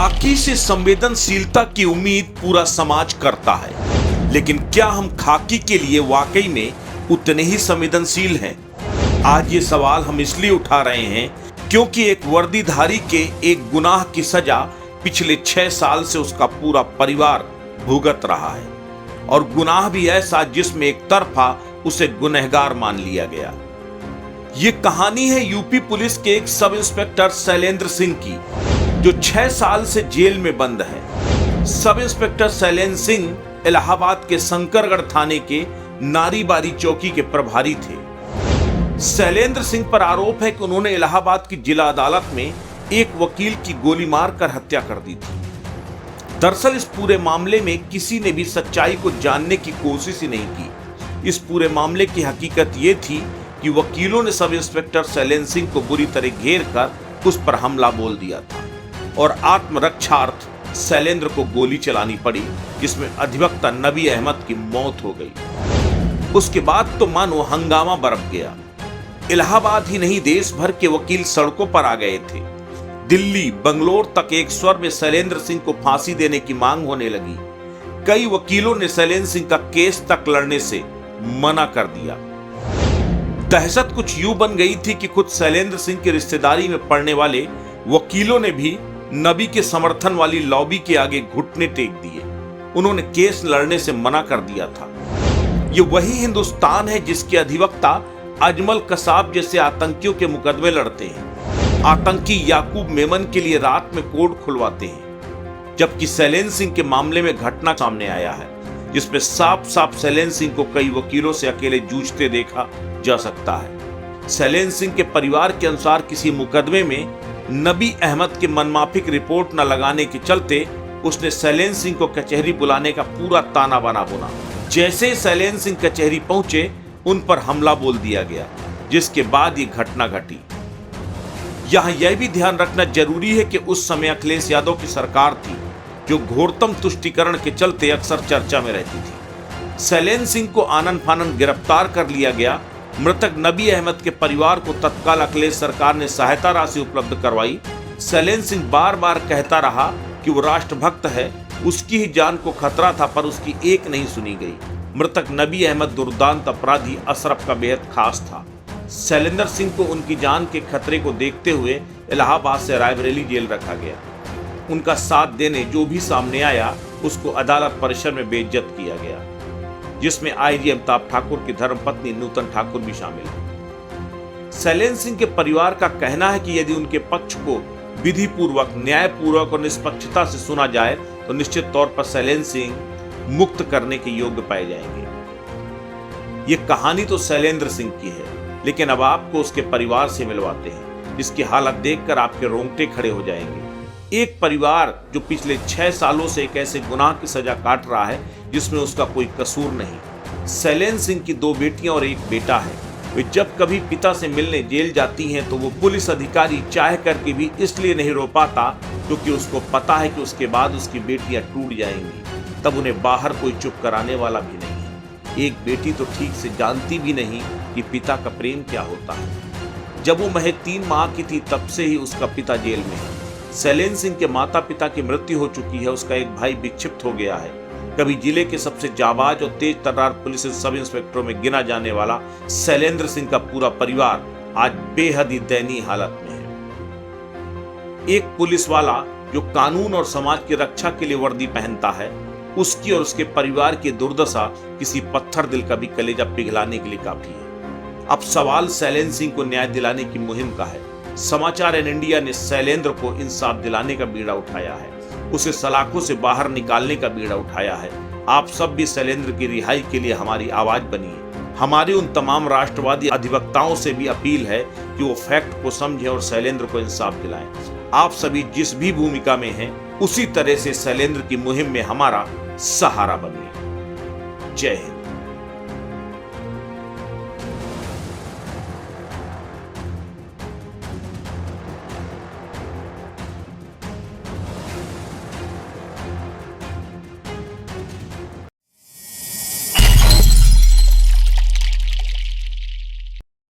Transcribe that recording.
खाकी से संवेदनशीलता की उम्मीद पूरा समाज करता है, लेकिन क्या हम खाकी के लिए वाकई में उतने ही संवेदनशील हैं? आज ये सवाल हम इसलिए उठा रहे हैं क्योंकि एक वर्दीधारी के एक गुनाह की सजा पिछले 6 साल से उसका पूरा परिवार भुगत रहा है, और गुनाह भी ऐसा जिसमें एक तरफा उसे गुनहगार मान लिया गया। ये कहानी है यूपी पुलिस के एक सब इंस्पेक्टर शैलेंद्र सिंह की, जो 6 साल से जेल में बंद है। सब इंस्पेक्टर शैलेंद्र सिंह इलाहाबाद के शंकरगढ़ थाने के नारीबारी चौकी के प्रभारी थे। शैलेंद्र सिंह पर आरोप है कि उन्होंने इलाहाबाद की जिला अदालत में एक वकील की गोली मारकर हत्या कर दी थी। दरअसल इस पूरे मामले में किसी ने भी सच्चाई को जानने की कोशिश ही नहीं की। इस पूरे मामले की हकीकत ये थी कि वकीलों ने सब इंस्पेक्टर शैलेंद्र सिंह को बुरी तरह घेर कर उस पर हमला बोल दिया था और आत्मरक्षार्थ शैलेंद्र को गोली चलानी पड़ी, जिसमें अधिवक्ता नबी अहमद की मौत हो गई। उसके बाद तो मानो हंगामा बरप गया। इलाहाबाद ही नहीं, देश भर के वकील सड़कों पर आ गए थे। दिल्ली, बंगलोर तक एक स्वर में शैलेंद्र सिंह को फांसी देने की मांग होने लगी। कई वकीलों ने शैलेंद्र सिंह का केस तक लड़ने से मना कर दिया। दहशत कुछ यूं बन गई थी कि खुद शैलेंद्र सिंह की रिश्तेदारी में पड़ने वाले वकीलों ने भी नबी के समर्थन वाली लॉबी के आगे घुटने टेक दिए। उन्होंने केस लड़ने से मना कर दिया था। ये वही हिंदुस्तान है जिसके अधिवक्ता अजमल कसाब जैसे आतंकियों के मुकदमे लड़ते हैं, आतंकी याकूब मेमन के लिए रात में कोर्ट खुलवाते हैं। जबकि शैलेंद्र सिंह के मामले में घटना सामने आया है जिसमें साफ साफ शैलेंद्र सिंह को कई वकीलों से अकेले जूझते देखा जा सकता है। शैलेंद्र सिंह के परिवार के अनुसार किसी मुकदमे में नबी अहमद के मनमाफिक रिपोर्ट न लगाने के चलते उसने शैलेंद्र सिंह को कचहरी बुलाने का पूरा ताना बाना बुना। जैसे शैलेंद्र सिंह कचहरी पहुंचे, उन पर हमला बोल दिया गया, जिसके बाद ये घटना घटी। यहां यह भी ध्यान रखना जरूरी है कि उस समय अखिलेश यादव की सरकार थी, जो घोरतम तुष्टीकरण के चलते अक्सर चर्चा में रहती थी। शैलेंद्र सिंह को आनन फानन गिरफ्तार कर लिया गया। मृतक नबी अहमद के परिवार को तत्काल अखिलेश सरकार ने सहायता राशि उपलब्ध करवाई। शैलेंद्र सिंह बार बार कहता रहा कि वो राष्ट्रभक्त है, उसकी ही जान को खतरा था, पर उसकी एक नहीं सुनी गई। मृतक नबी अहमद दुर्दांत अपराधी अशरफ का बेहद खास था। शैलेंद्र सिंह को उनकी जान के खतरे को देखते हुए इलाहाबाद से रायबरेली जेल रखा गया। उनका साथ देने जो भी सामने आया, उसको अदालत परिसर में बेइज्जत किया गया, जिसमें आईजी अमिताभ ठाकुर की धर्मपत्नी नूतन ठाकुर भी शामिल है। शैलेंद्र सिंह के परिवार का कहना है कि यदि उनके पक्ष को विधि पूर्वक, न्यायपूर्वक और निष्पक्षता से सुना जाए तो निश्चित तौर पर शैलेंद्र सिंह मुक्त करने के योग्य पाए जाएंगे। ये कहानी तो शैलेंद्र सिंह की है, लेकिन अब आपको उसके परिवार से मिलवाते हैं, जिसकी हालत देखकर आपके रोंगटे खड़े हो जाएंगे। एक परिवार जो पिछले 6 सालों से एक ऐसे गुनाह की सजा काट रहा है जिसमें उसका कोई कसूर नहीं। शैलेंद्र सिंह की 2 बेटियां और 1 बेटा है। वे जब कभी पिता से मिलने जेल जाती हैं तो वो पुलिस अधिकारी चाह करके भी इसलिए नहीं रो पाता क्योंकि उसको पता है कि उसके बाद उसकी बेटियां टूट जाएंगी। तब उन्हें बाहर कोई चुप कराने वाला भी नहीं। एक बेटी तो ठीक से जानती भी नहीं कि पिता का प्रेम क्या होता है। जब वो महज 3 माह की थी, तब से ही उसका पिता जेल में है। शैलेंद्र सिंह के माता पिता की मृत्यु हो चुकी है। उसका एक भाई विक्षिप्त हो गया है। कभी जिले के सबसे जाबाज और तेज तर्रार पुलिस सब इंस्पेक्टरों में गिना जाने वाला शैलेंद्र सिंह का पूरा परिवार आज बेहद ही दयनीय हालत में है। एक पुलिस वाला जो कानून और समाज की रक्षा के लिए वर्दी पहनता है, उसकी और उसके परिवार की दुर्दशा किसी पत्थर दिल का भी कलेजा पिघलाने के लिए काफी है। अब सवाल शैलेंद्र सिंह को न्याय दिलाने की मुहिम का है। समाचार एन इंडिया ने शैलेंद्र को इंसाफ दिलाने का बीड़ा उठाया है, उसे सलाखों से बाहर निकालने का बीड़ा उठाया है। आप सब भी शैलेंद्र की रिहाई के लिए हमारी आवाज बनिए। हमारी उन तमाम राष्ट्रवादी अधिवक्ताओं से भी अपील है कि वो फैक्ट को समझें और शैलेंद्र को इंसाफ दिलाएं। आप सभी जिस भी भूमिका में हैं, उसी तरह से शैलेंद्र की मुहिम में हमारा सहारा बनिए। जय हिंद।